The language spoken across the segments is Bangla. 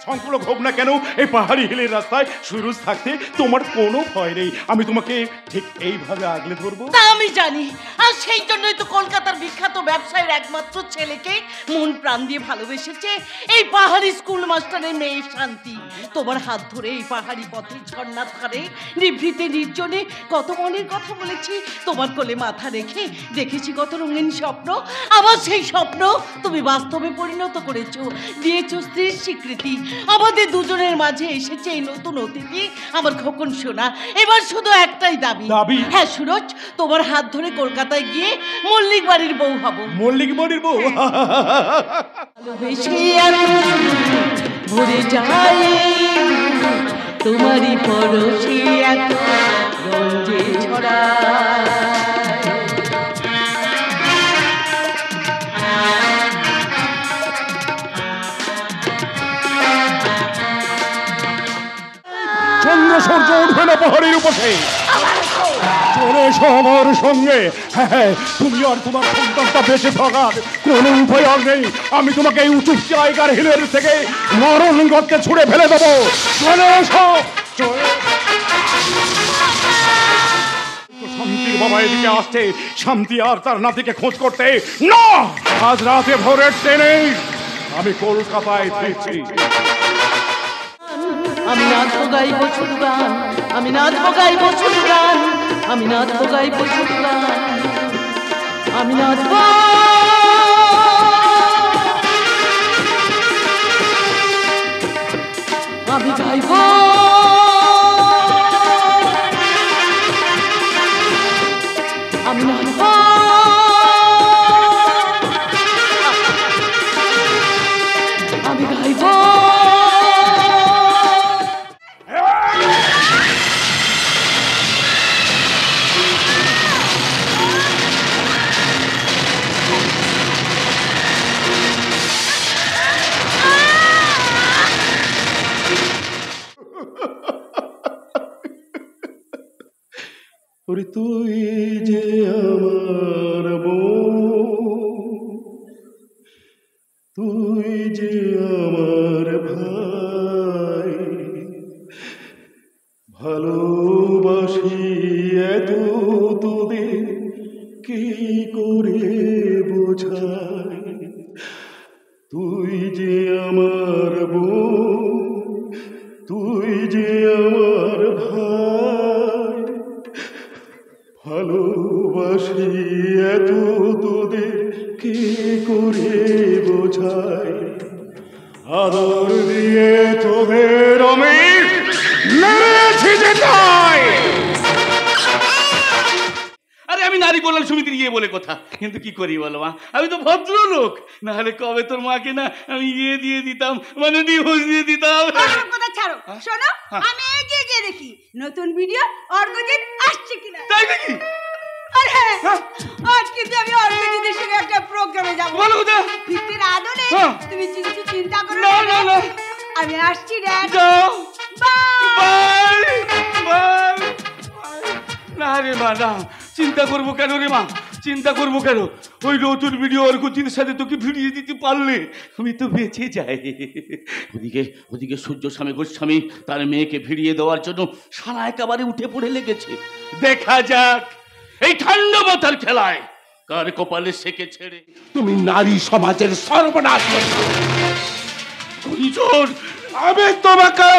সংকলক হোক না কেন এই পাহাড়ি হিলের রাস্তায় সুরজ থাকতে তোমার কোনো ভয় নেই। আমি তোমাকে ঠিক এইভাবে আগলে ধরবো। তা আমি জানি, আর সেই জন্যই তো কলকাতার বিখ্যাত ব্যবসায়ীর একমাত্র ছেলেকে মন প্রাণ দিয়ে ভালোবেসেছে এই পাহাড়ি স্কুল মাস্টারের মেয়ে শান্তি। তোমার হাত ধরে এই পাহাড়ি পথে ঝর্ণার ধারে নিভৃতে নির্জনে কত মনের কথা বলেছি, তোমার কোলে মাথা রেখে দেখেছি কত রঙিন স্বপ্ন। আবার সেই স্বপ্ন তুমি বাস্তবে পরিণত করেছো, দিয়েছো স্ত্রীর স্বীকৃতি। আমাদের দুজনের মাঝে এসেছে এই নতুন অতিথি আমার খোকন সোনা। এবার শুধু একটাই দাবি। হ্যাঁ সুরজ, তোমার হাত ধরে কলকাতায় গিয়ে মল্লিক বাড়ির বউ হব। মল্লিক বাড়ির বউ? ভরে যায় তোমারই পরশে এত রঞ্জে ছড়া। চন্দ্র সূর্য উঠবে না পাহাড়ের উপরে, চলে এসো আমার সঙ্গে। হ্যাঁ, তুমি আর তোমার সন্তানটা বেঁচে থাকার কোনো উপায় আর নেই। আমি তোমাকে এই উঁচু জায়গার হিলের থেকে মরণ গর্তে ছুঁড়ে ফেলে দেবো। চলে এসো। শান্তির বাবা এদিকে আসছে, শান্তি আর তার নাতিকে খোঁজ করতে। না, আজ রাতে ভোরের ট্রেনে আমি কলকাতায় ফিরছি। আমি নাচবো গাইবো ছোট গান, আমি নাচবো গাইবো ছোট গান, আমি নাচবো গাইবো ছোট গান, আমি নাচবো। আমি গাইবো, আমি নাচবো, আমি গাইবো। ওরে তুই যে আমার বোন, তুই যে আমার ভাই, ভালোবাসি এত তোদের কি করে বোঝাই। তুই যে আমার বোন, তুই যে আমার ভাই, ভালোবাসি এত তোদের কি করে বোঝাই। আদর দিয়ে তোদের আমি মেরেছি যে তাই। আরে আমি নারী বললাম সমিতির গিয়ে বলে কথা, কিন্তু কি করি বলো মা, আমি তো ভদ্রলোক, না হলে কবে তোর মাকে না আমি ইয়ে দিয়ে দিতাম, মানে ডিভোর্স দিয়ে দিতাম। কথা ছাড়ো, শোনো, আমি এগিয়ে গিয়ে দেখি নতুন ভিডিও অর্গজিৎ আসছে কিনা। তাই নাকি? আরে আজ কিন্তু আমি অর্গজিতের সঙ্গে একটা প্রোগ্রামে যাবো। বলো কোথা? ভিত্তির আদলে তুমি চিন্তা করো না না না, আমি আসছি ড্যাড। যাও, বাই বাই বাই। না রে মা, না, চিন্তা করবো কেন রে মা, চিন্তা করবো কেন? ওই নতুন ভিডিও অর্কজির সাথে তোকে ভিড়িয়ে দিতে পারলে আমি তো বেঁচে যাই। ওদিকে ওদিকে সূর্যস্বামী গোস্বামী তার মেয়েকে ভিড়িয়ে দেওয়ার জন্য সারা একেবারে উঠে পড়ে লেগেছে। দেখা যাক এই ঠান্ডা মাথার খেলায় কার কপালে সেকে ছেড়ে। তুমি নারী সমাজের সর্বনাশ করছো। কুঞ্জন, আমি তোমাকে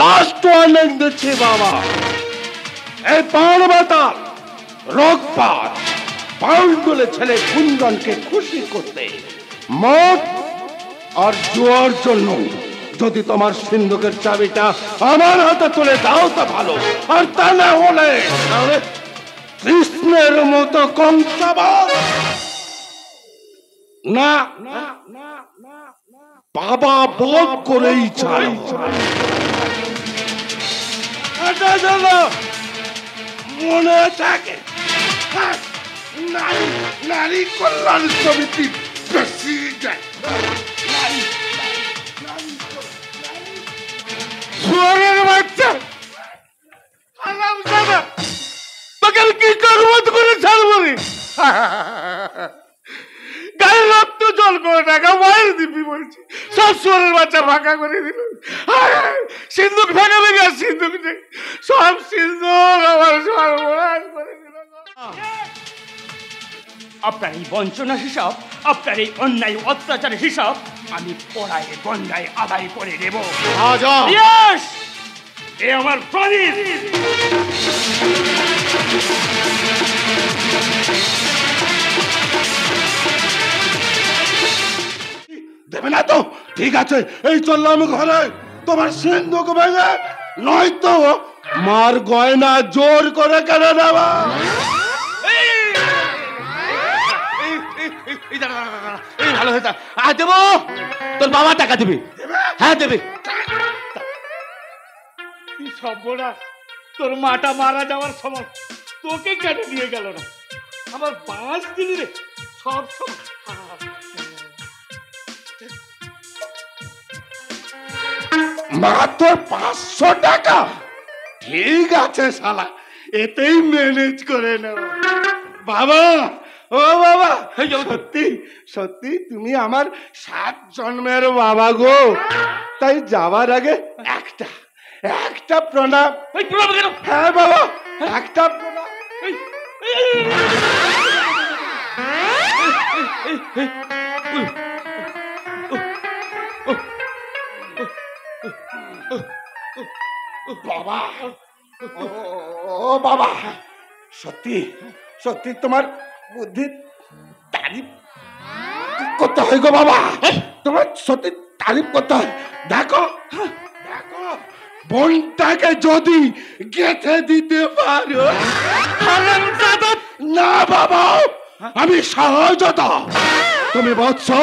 লাস্ট ওয়ার্নিং দিচ্ছি বাবা। এই পানবাতাল রোগপাত পাউন্ডুলে ছেলে কুঞ্জনকে খুশি করতে মদ আর জুয়ার জন্য যদি তোমার সিন্ধুকের চাবিটা আমার হাতে তুলে দাও তো ভালো, আর তা না হলে কৃষ্ণের মতো কংসবধ না বাবা বধ করেই চাই। এটা যেন মনে থাকে। নারী কল্যাণ সমিতি প্রেসিডেন্ট। শুয়োরের বাচ্চা তোকে আমি কি করবো করে ছাড়বো রে? গায়ে রক্ত জল করে টাকা মায়ের দিবি বলছি, সব শুয়োরের বাচ্চা ফাঁকা করে দিল। সিন্ধুক ভেঙে ভেঙে সিন্ধুক সব সিন্ধুক আমার সর্বনাশ করে দিল। আপনার এই বঞ্চনা হিসাব, আপনার এই অন্যায় অত্যাচারের হিসাব আমি পড়ায় গন্ডায় আদায় করে দেব। Yes! এ আমার প্রমিস। দেবে না তো? ঠিক আছে, এই চললাম ঘরে। তোমার সিন্ধুক ভেঙে নয়তো মার গয়না জোর করে কেড়ে নেবা। এই ভালো হয়েছে। দেবো, তোর বাবা টাকা দেবে। হ্যাঁ দেবে। সর্বনাশ, তোর মাটা মারা যাওয়ার সময় তোকে কেন নিয়ে গেল না? আমার 5 দিন রে সব সময়। মাত্র 500 টাকা? ঠিক আছে শালা, এতেই ম্যানেজ করে নেব। বাবা, ও বাবা, সত্যি সত্যি তুমি আমার 7 জন্মের বাবা গো। তাই যাবার আগে একটা প্রণাম। হ্যাঁ বাবা, একটা প্রণাম। বাবা, ও বাবা, সত্যি সত্যি তোমার বুদ্ধি তারিফ করতে হয় গো বাবা। তোমার সত্যি তারিফ করতে হয়। দেখো দেখো, বোনটাকে যদি গেঁথে দিতে পারো। না বাবা, আমি সহজতা, তুমি বলছো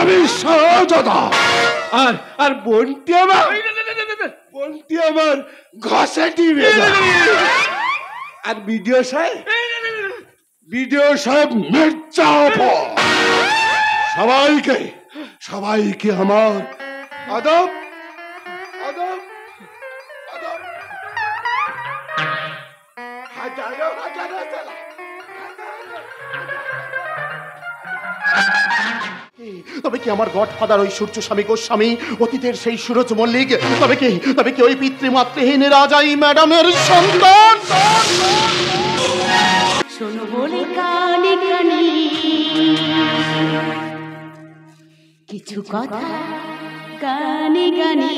আমি সহজতা। আর বোনটি আমার ঘষে দিবে। আর ভিডিও সাহেব মির্জা সবাইকে আমার আদব আদব আদব। হাজারো সালাম। তবে কি আমার গডফাদার ওই সূর্যস্বামী গোস্বামী, অতীতের সেই সুরজ মল্লিক? তবে কি ওই পিতৃমাতৃহীন রাজাই ম্যাডামের সন্তান? শোনো বলে কানে কানে কিছু কথা গানে গানে,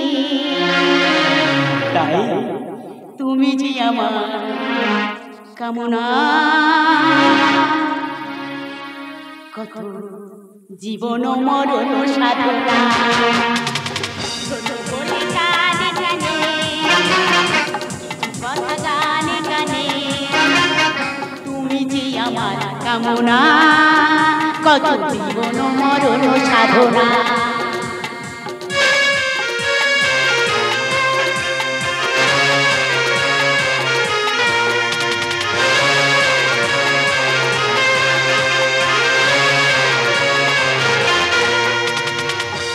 তাই তুমি যে আমার কামনা, কত জীবন মরণ সাধনা। বলে কানে কানে কথা গানে গানে, তুমি যে আমার কামনা, কত জীবন মরণ সাধনা।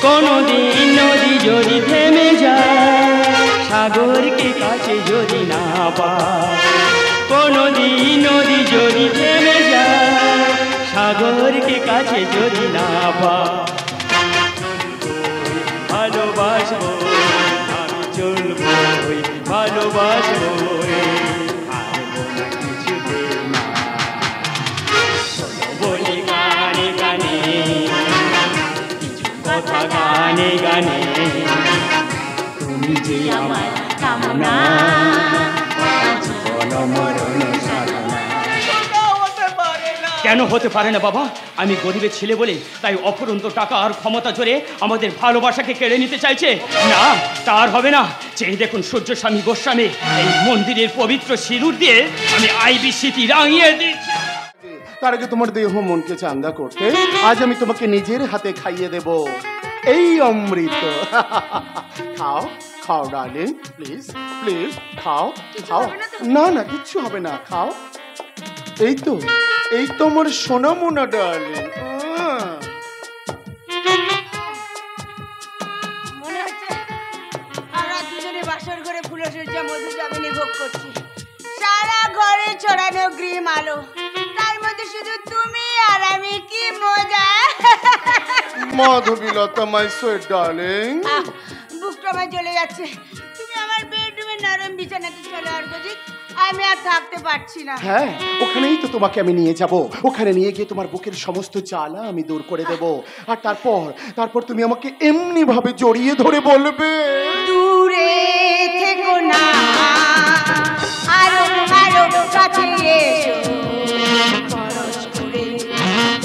কোনদিন নদী যদি থেমে যায়, সাগরকে কাছে যদি না পায়, কোনদিন নদী যদি থেমে যায়, সাগরকে কাছে যদি না পাই, ভালোবাসবো আমি চলবো, ভালোবাসবো হারবো না কিছুতে না। বলি গানে গানে কিছু কথা গানে গানে, তুমি যে আমার কামনা, জীবন মরণ সাধনা। কেন হতে পারে না বাবা? আমি গরিবের ছেলে বলে তাই অফুরন্ত টাকা আর ক্ষমতা জোরে আমাদের ভালোবাসাকে কেড়ে নিতে চাইছে? না, তার হবে না। চেয়ে দেখুন সূর্য স্বামী গোস্বামী, এই মন্দিরের পবিত্র সিঁদুর দিয়ে আমি আইবিসিটি রাঙিয়ে দিচ্ছি। তার আগে তোমার দেহ মনকে চাঙ্গা করতে আজ আমি তোমাকে নিজের হাতে খাইয়ে দেব এই অমৃত। খাও খাও ডার্লিং, প্লিজ প্লিজ খাও খাও। না না কিচ্ছু হবে না, খাও। এই তো আমার সোনা মোনা ডার্লিং। মনে হচ্ছে আমরা দুজনে বাসর ঘরে ফুলসজ্জা মধু যামিনী ভোগ করছি। সারা ঘরে ছড়ানো গ্রিম আলো, তার মধ্যে শুধু তুমি আর আমি, কি মজা। মাধবীলতা মাই সুইট ডার্লিং। বুকটা আমার জ্বলে যাচ্ছে। তুমি আমার বেডরুমে নরম বিছানাতে চলো অর্কজিৎ, আমি আর থাকতে পারছি না। হ্যাঁ, ওখানেই তো তোমাকে আমি নিয়ে যাব। ওখানে নিয়ে গিয়ে তোমার বুকের সমস্ত জ্বালা আমি দূর করে দেব। আর তারপর তুমি আমাকে এমনি ভাবে জড়িয়ে ধরে বলবে, দূরে থেকো না, আরো আরো কাছে এসো, পরশ করে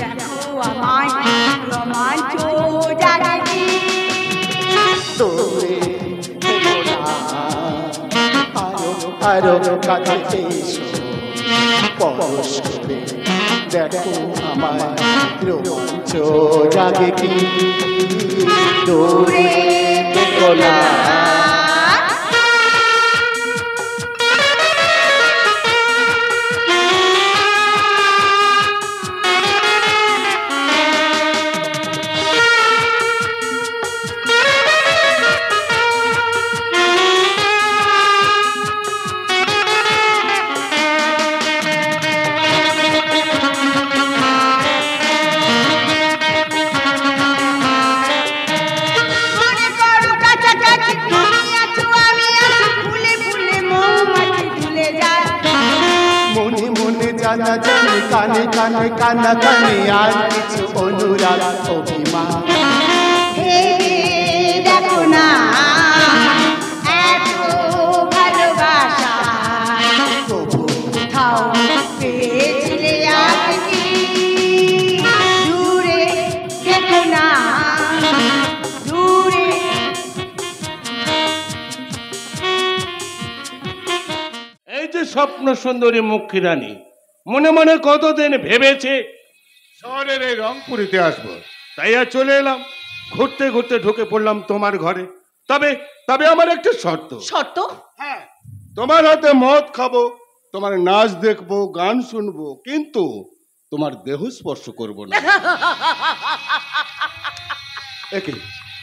দেখো আমার রোমাঞ্চ জাগে। দূরে থেকো না, আরো কাছে এসো, পরশ করে দেখো আমার রোমাঞ্চ জাগে কি। দূরে থেকো না। জানে কানে কানে কানা কানে আর কিছু অনুরাগ অভিমান। দেখো না এত ভালোবাসা কোথাও পেয়েছিলে আগে কি। দূরে দেখো না, দূরে। এই যে স্বপ্ন সুন্দরী মুখী রানী মনে মনে কতদিন ভেবেছে শহরের এই রংপুরিতে আসবো, তাই আর চলে এলাম। ঘুরতে ঘুরতে ঢুকে পড়লাম তোমার ঘরে। তবে আমার একটা শর্ত। শর্ত? হ্যাঁ, তোমার হাতে মদ খাবো, তোমার নাচ দেখবো, গান শুনবো, কিন্তু তোমার দেহ স্পর্শ করবো না। একে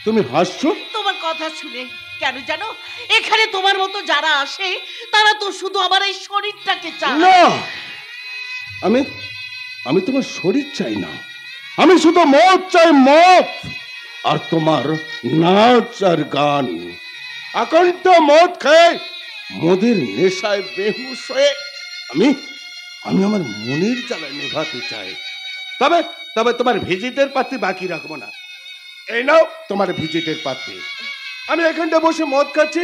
তুমি হাসছো? তোমার কথা শুনে কেন জানো, এখানে তোমার মতো যারা আসে তারা তো শুধু আমার এই শরীরটাকে চায়। না, আমি তোমার শরীর চাই না, আমি শুধু মদ চাই, মদ। আর তোমার নাচ আর গান। আকণ্ঠ মদ খেয়ে মদের নেশায় বেহুশ হয়ে আমি আমার মনের জ্বালায় নেভাতে চাই। তবে তোমার ভিজিটের পাত্রী বাকি রাখবো না। এই নাও তোমার ভিজিটের পাত্রী। আমি এখানটা বসে মদ খাচ্ছি,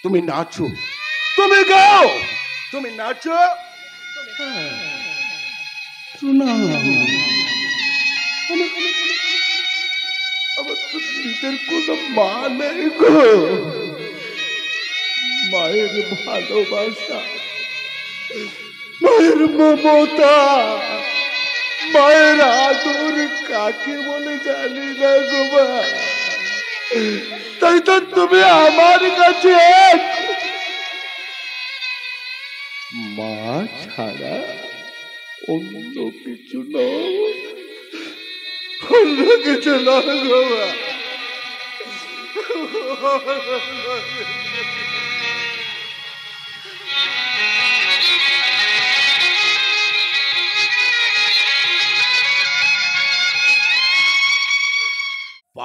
তুমি নাচো, তুমি গাও, তুমি নাচো। আমার তো নিজের কোনো মা নেই গো। মায়ের ভালোবাসা, মায়ের মমতা, মায়ের আদর কাকে বলে জানি না গো মা। তাই তো তুমি আমার কাছে মা ছাড়া অন্য কিছু নয়, অন্য কিছু নয় গো মা।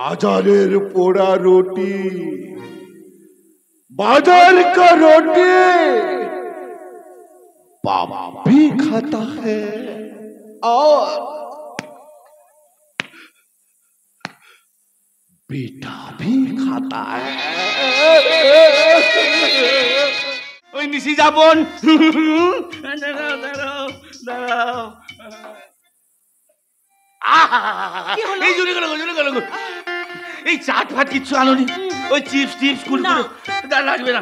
बाजारेर पोड़ा रोटी, बाजार का रोटी बाप भी खाता है और बेटा भी खाता है। ওই নিশি যাবন, দাঁড়াও দাঁড়াও দাঁড়াও। এই জোরে গেল জোরে গেল। এই চাট ফাট কিচ্ছু আনোনি? ওই চিপস টিপস কুরকুরে লাগবে না?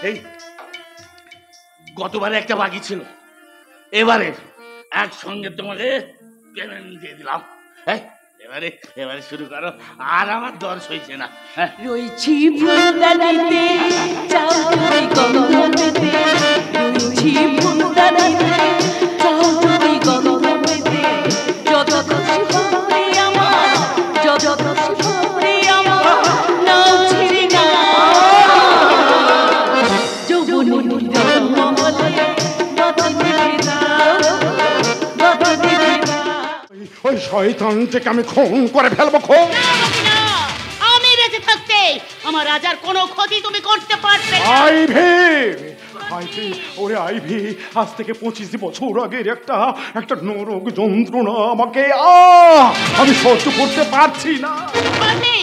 এই গতবারে একটা বাকি ছিল, এবারে একসঙ্গে তোমাকে পেমেন্ট দিয়ে দিলাম। এবারে এবারে শুরু করো, আর আমার দর সইছে না। রয়েছি ফুলদানিতে চাউরি গন্ধ পেতে, রয়েছি ফুলদানিতে চাউরি গন্ধ পেতে, যত খুশি হবে আমার, যত খুশি হবে আমার, নাও ছিড়ি না যৌবনের জন্মবলে বাধা দিবে না, বাধা দিবে না। ওই শয়তানটাকে আমি খুন করে ফেলবো, খুন। আমি বেঁচে থাকতে আমার রাজার কোনো ক্ষতি তুমি করতে পারবে না। আইভি, আইভি, ওরে আইভি, আজ থেকে 25 বছর আগের একটা নরক যন্ত্রণা আমাকে আমি সহ্য করতে পারছি না। বাপি,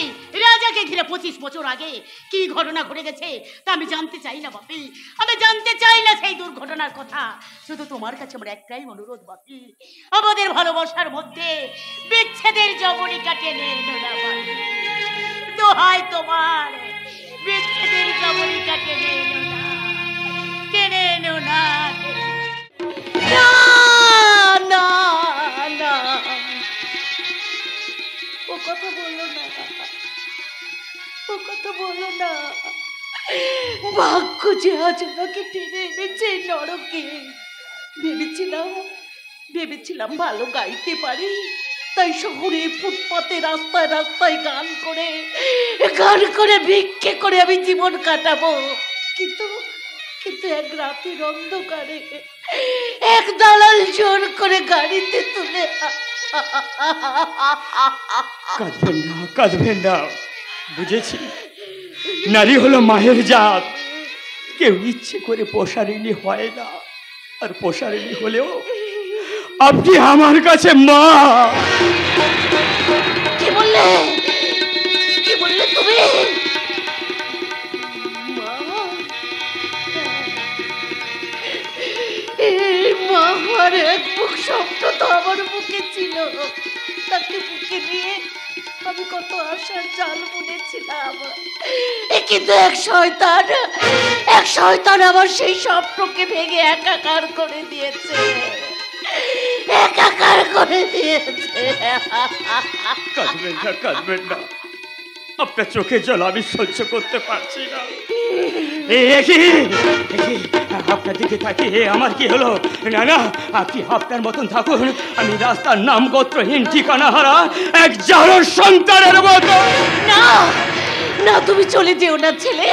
রাজাকে ঘিরে 25 বছর আগে কি ঘটনা ঘটে গেছে তা আমি জানতে চাই না বাপি, আমি জানতে চাই না সেই দুর্ঘটনার কথা। শুধু তোমার কাছে আমার একটাই অনুরোধ বাপি, আমাদের ভালোবাসার মধ্যে বিচ্ছেদের জবনিকা টেনে এনো না বাপি, দোহাই তোমার, বিচ্ছেদের জবনিকা টেনে এনো না, টেনে এনো না, না না না, ও কথা বলো না, ও কথা বলো না। ভাগ্য যে আজ আমাকে টেনে এনেছে নরকে। ভেবেছিলাম ভালো গাইতে পারি, তাই শহরে ফুটপাতে রাস্তায় রাস্তায় গান করে ভিক্ষে করে আমি জীবন কাটাবো। কিন্তু এক রাতের অন্ধকারে এক দালাল জোর করে গাড়িতে তুলে। কাঁদবেন না, কাঁদবেন না, বুঝেছি নারী হলো মায়ের জাত, কেউ ইচ্ছে করে পোষারিনী হয় না, আর পোষারিনী হলেও আপনি আমার কাছে মা। কি বললে তুমি? মা, আমার এক বুক স্বপ্ন তো আমার বুকে ছিল, তাকে বুকে নিয়ে আমি কত আশার জাল বুনেছিলাম, কিন্তু এক শয়তান আমার সেই স্বপ্নকে ভেঙে একাকার করে দিয়েছে, একাকার করে দিয়েছে। কাঁদবেন না, কাঁদবেন না, আপনার চোখে জল আমি সহ্য করতে পারছি না। আপনার দিকে তাকিয়ে আমার কি হলো? না না, আপনি আপনার মতন থাকুন, আমি রাস্তার নাম গোত্রহীন ঠিকানা হারা এক জারোর সন্তানের মতো। না না, তুমি চলে যেও না ছেলে,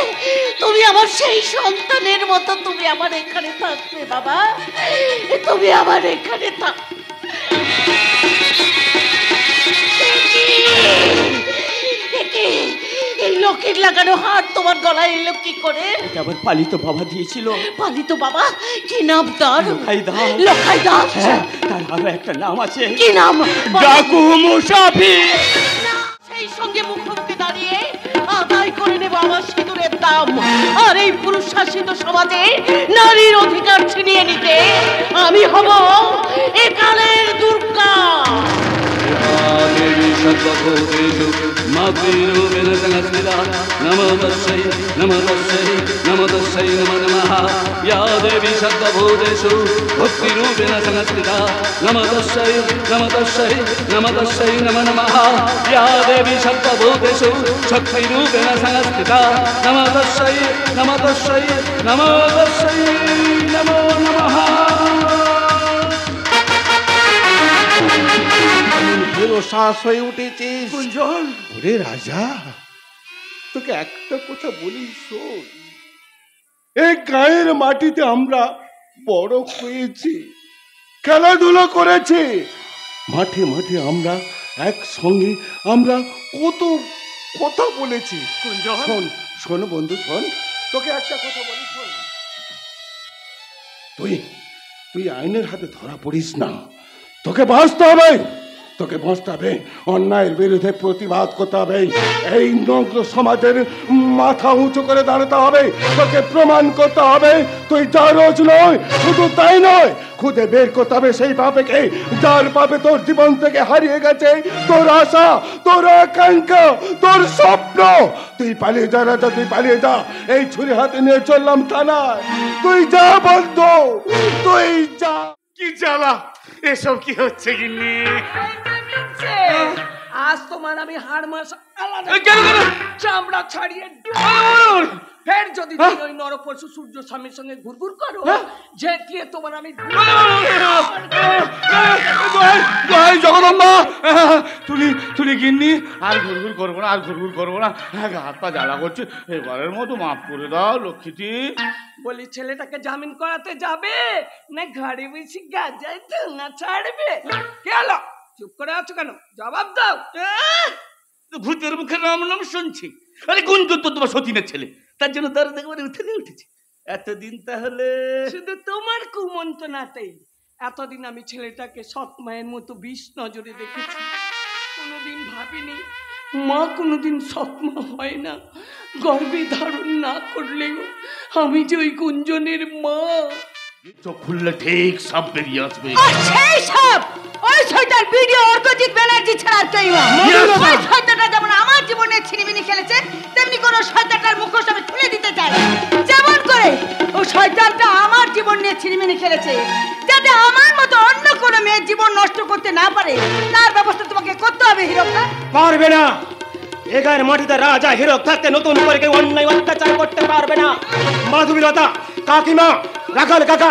তুমি আমার সেই সন্তানের মতো, তুমি আমার এখানে থাকবে বাবা, তুমি আমার এখানে থাক। এই লকেট লাগানো হাত তোমার গলায় এলো কি করে? এটা আবার পালিত বাবা দিয়েছিল। পালিত বাবা? কি নাম তার? লখাই দাস। হ্যাঁ, তার আরো একটা নাম আছে। কি নাম? ডাকু মুসাফির। সেই সঙ্গে মুখোমুখি দাঁড়িয়ে আদায় করে নেব আমার সিঁদুরের দাম, আর এই পুরুষ শাসিত সমাজে নারীর অধিকার ছিনিয়ে নিতে আমি হব একালের দুর্গা। मातृरूपेण संस्थिता नमो तस्यै नमो तस्यै नमो तस्यै नमो नमः या देवी सर्वभूतेषु भक्तिरूपेण संस्थिता नमो तस्यै नमो तस्यै नमो तस्यै नमो नमः या देवी सर्वभूतेषु शक्तिरूपेण संस्थिता नमो तस्यै नमो तस्यै नमो तस्यै नमो नमः। শ্বাস হয়ে উঠেছিস কুঞ্জন। ওরে রাজা, তোকে একটা কথা বলি শোন, এই গায়ের মাটিতে আমরা বড় হয়েছি, খেলাধুলা করেছি, মাঠে মাঠে আমরা একসঙ্গে আমরা কত কথা বলেছি। শোন শোন বন্ধু, শোন, তোকে একটা কথা বলি, শোন। তুই আইনের হাতে ধরা পড়িস না, তোকে বাঁচতে হবে, তোকে বাঁচতে হবে, অন্যায়ের বিরুদ্ধে প্রতিবাদ করতে হবে, এই নগ্ন সমাজের মাথা উঁচু করে দাঁড়াতে হবে, তোকে প্রমাণ করতে হবে তুই জারজ নয়। শুধু তাই নয়, খুঁজে বের করতে হবে সেই পাপেকে যার পাপে তোর জীবন থেকে হারিয়ে গেছে তোর আশা, তোর আকাঙ্ক্ষা, তোর স্বপ্ন। তুই পালিয়ে যা রাজা, তুই পালিয়ে যা। এই ছুরি হাতে নিয়ে চললাম থানায়, তুই যা বলতো, তুই যা। কি জ্বালা, এসব কি হচ্ছে গিন্নি? আজ তোমার আমি হাড় মাস আলাদা কেন চামড়া ছাড়িয়ে ফের যদি তুমি ওই নরপশু সূর্য স্বামীর সঙ্গে ঘুরঘুর করো, ঝেঁটিয়ে তোমার আমি জগদম্বা, তুলি গিন্নি, আর ঘুরঘুর করবো না, আর ঘুরঘুর করবো না, হাত পা জ্বালা করছে, এবারের মতো মাফ করে দাও লক্ষ্মীটি। বলি ছেলেটাকে জামিন করাতে যাবে না ঘাড়ে বেশি গাজায় ঠোঙা ছাড়বে? কে হলো? চুপ করে আছো কেন? জবাব দাও। ভূতের মুখে নাম নাম শুনছি। আরে কোন তো তোমার সতীনের ছেলে, তার জন্য তার দেখবার উঠে উঠেছে এতদিন। তাহলে শুধু তোমার কুমন্ত্রণাতেই এতদিন আমি ছেলেটাকে সৎ মায়ের মতো বিষ নজরে দেখেছি। কোনোদিন ভাবিনি মা কোনোদিন সৎ মা হয় না, গর্ভে ধারণ না করলেও আমি যে ওই গুঞ্জনের মা। চোখ খুললে ঠিক সব বেরিয়ে আসবে। সেই সব ওই শয়তান ভিডিও অর্কজিৎ ব্যানার্জি ছাড়া কেউ না। ওই শয়তানটা যেমন আমার জীবনে ছিনিমিনি খেলেছে, তেমনি কোন শয়তানটার মুখোশ আমি খুলে দিতে চাই। যেমন করে ওই শয়তানটা আমার জীবন নিয়ে ছিনিমিনি খেলেছে, যাতে আমার মতো অন্য কোনো মেয়ের জীবন নষ্ট করতে না পারে, তার ব্যবস্থা তোমাকে করতে হবে হিরোকা। পারবে না, এ গায়ের মাটিতে রাজা হিরক থাকতে নতুন করে কেউ অন্যায় অত্যাচার করতে পারবে না। মাধবীলতা, কাকিমা, রাখাল কাকা,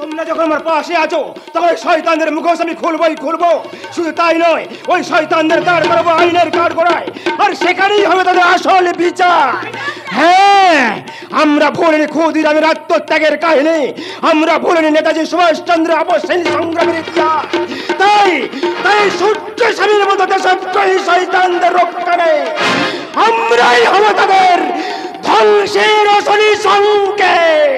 তোমরা যখন আমার পাশে আছো তখন শয়তানদের মুখোশ আমি খুলবো। শুধু তাই নয়, ওই শয়তানদের কাঠ করবো আইনের কাঠ করায়, আর সেখানেই হবে তাদের আসল বিচার। হ্যাঁ, আমরা ভুলিনি ক্ষুদিরামের আত্মত্যাগের কাহিনী, আমরা ভুলিনি নেতাজি সুভাষচন্দ্র আপসহীন সংগ্রামের ইতিহাস। তাই সূর্য স্বামীর মতো দেশদ্রোহী শয়তানদের রক্ষা নেই, আমরাই হবো তাদের ধ্বংসের আসলি সংকেত।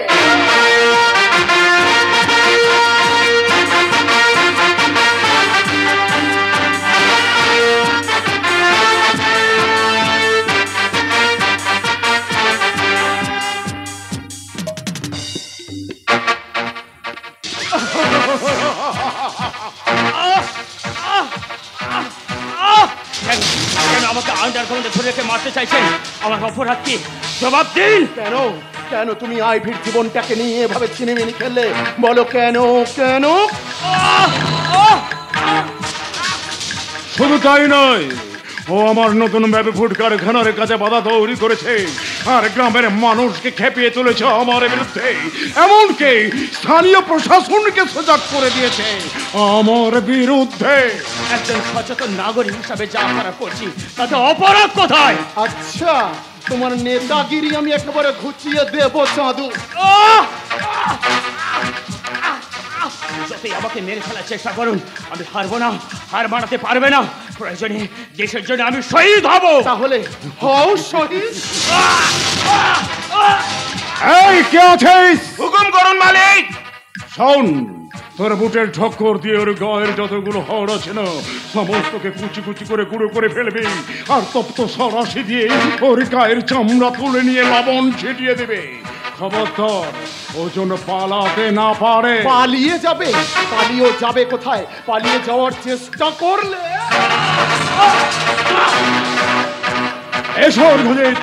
আমাকে আন্ডারগ্রাউন্ডে ধরে রেখে মারতে চাইছেন, আমার অপরাধ কি? জবাব দিন। কেন তুমি আইভির জীবনটাকে নিয়ে এভাবে ছিনিমিনি খেললে? বলো কেন? শুধু তাই নয়, ও আমার নতুন বেবি ফুড কারখানার কাছে বাধা তৈরি করেছে, আর গ্রামের মানুষকে খেপিয়ে তুলেছে আমার বিরুদ্ধে, এমনকি স্থানীয় প্রশাসনকে সজাগ করে দিয়েছে আমার বিরুদ্ধে। একজন সচেতন নাগরিক হিসাবে যা করা করছি তাতে অপরাধ কোথায়? আচ্ছা, তোমার নেতাগিরি আমি একেবারে ঘুচিয়ে দেবো চাঁদু। যতই আমাকে মেরে ফেলার চেষ্টা করুন, আমি হারবো না, হার মানাতে পারবে না। প্রয়োজনে দেশের জন্য আমি শহীদ হব। তাহলে হও শহীদ। এই কে আছিস? হুকুম করুন মালিক। শোন, তোর বুটের ঠক্কর দিয়ে ওর গায়ের যতগুলো হাড় আছে না, সমস্তকে কুচি কুচি করে গুঁড়ো করে ফেলবি, আর তপ্ত সরাসি দিয়ে ওর গায়ের চামড়া তুলে নিয়ে লবণ ছিটিয়ে দেবে। খবরদার ও যেন পালাতে না পারে। পালিয়ে যাবে? পালিয়েও যাবে কোথায়? পালিয়ে যাওয়ার চেষ্টা করলে এসো অর্ঘজিৎ,